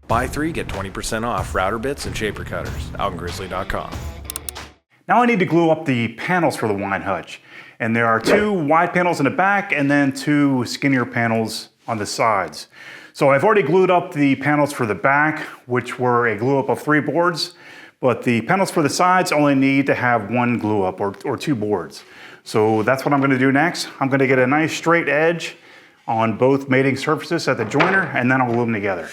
Buy 3, get 20% off router bits and shaper cutters. OutandGrizzly.com. Now I need to glue up the panels for the wine hutch. And there are 2 wide panels in the back and then 2 skinnier panels on the sides. So I've already glued up the panels for the back, which were a glue up of 3 boards, but the panels for the sides only need to have 1 glue up or 2 boards. So that's what I'm going to do next. I'm going to get a nice straight edge on both mating surfaces at the joiner, and then I'll glue them together.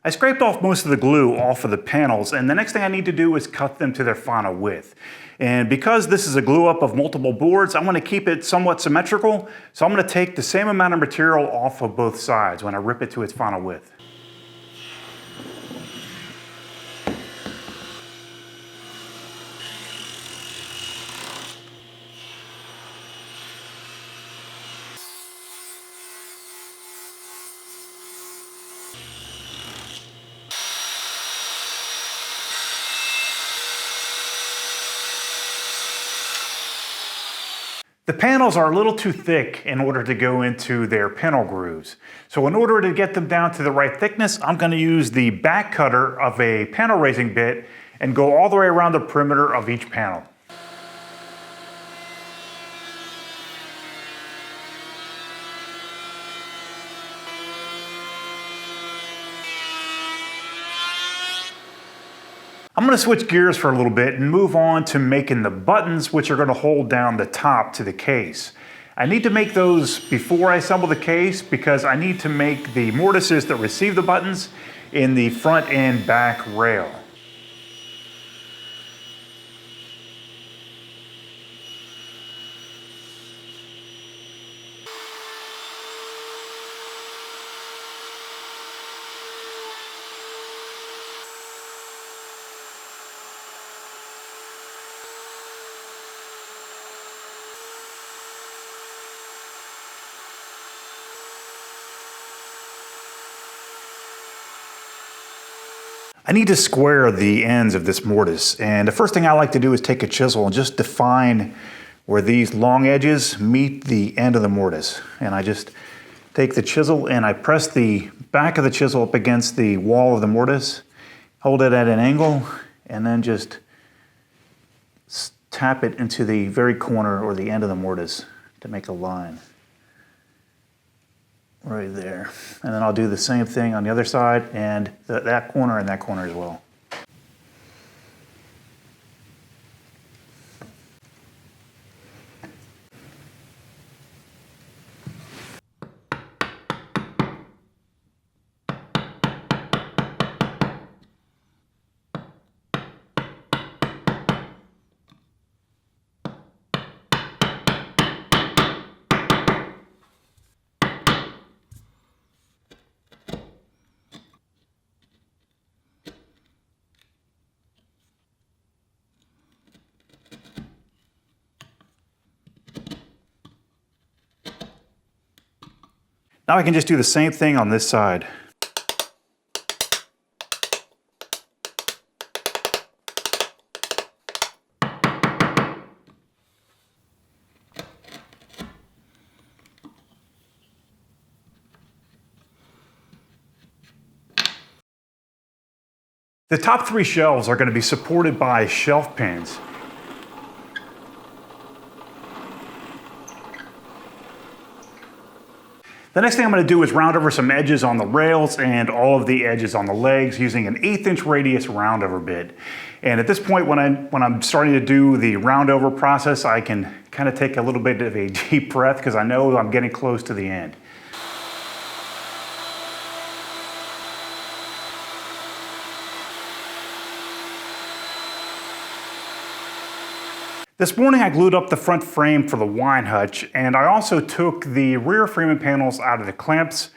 I scraped off most of the glue off of the panels, and the next thing I need to do is cut them to their final width. And because this is a glue up of multiple boards, I'm going to keep it somewhat symmetrical, so I'm going to take the same amount of material off of both sides when I rip it to its final width. The panels are a little too thick in order to go into their panel grooves. So in order to get them down to the right thickness, I'm going to use the back cutter of a panel raising bit and go all the way around the perimeter of each panel. I'm going to switch gears for a little bit and move on to making the buttons, which are going to hold down the top to the case. I need to make those before I assemble the case because I need to make the mortises that receive the buttons in the front and back rail. I need to square the ends of this mortise, and the first thing I like to do is take a chisel and just define where these long edges meet the end of the mortise. And I just take the chisel and I press the back of the chisel up against the wall of the mortise, hold it at an angle, and then just tap it into the very corner or the end of the mortise to make a line. Right there. And then I'll do the same thing on the other side and that corner and that corner as well. Now I can just do the same thing on this side. The top 3 shelves are going to be supported by shelf pins. The next thing I'm going to do is round over some edges on the rails and all of the edges on the legs using an 1/8 inch radius round over bit. And at this point, when I'm starting to do the round over process, I can kind of take a little bit of a deep breath because I know I'm getting close to the end. This morning I glued up the front frame for the wine hutch, and I also took the rear frame and panels out of the clamps.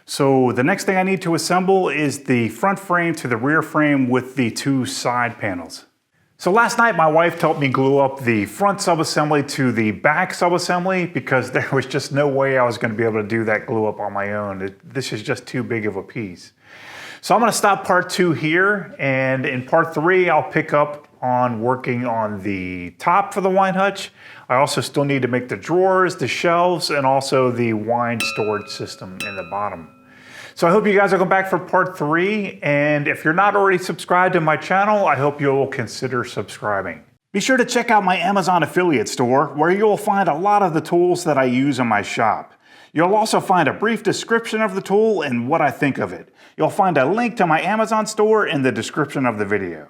So the next thing I need to assemble is the front frame to the rear frame with the 2 side panels. So last night my wife helped me glue up the front subassembly to the back subassembly because there was just no way I was going to be able to do that glue up on my own. This is just too big of a piece. So I'm going to stop part 2 here, and in part 3 I'll pick up on working on the top for the wine hutch. I also still need to make the drawers, the shelves, and also the wine storage system in the bottom. So I hope you guys will come back for part 3, and if you're not already subscribed to my channel, I hope you'll consider subscribing. Be sure to check out my Amazon affiliate store, where you'll find a lot of the tools that I use in my shop. You'll also find a brief description of the tool and what I think of it. You'll find a link to my Amazon store in the description of the video.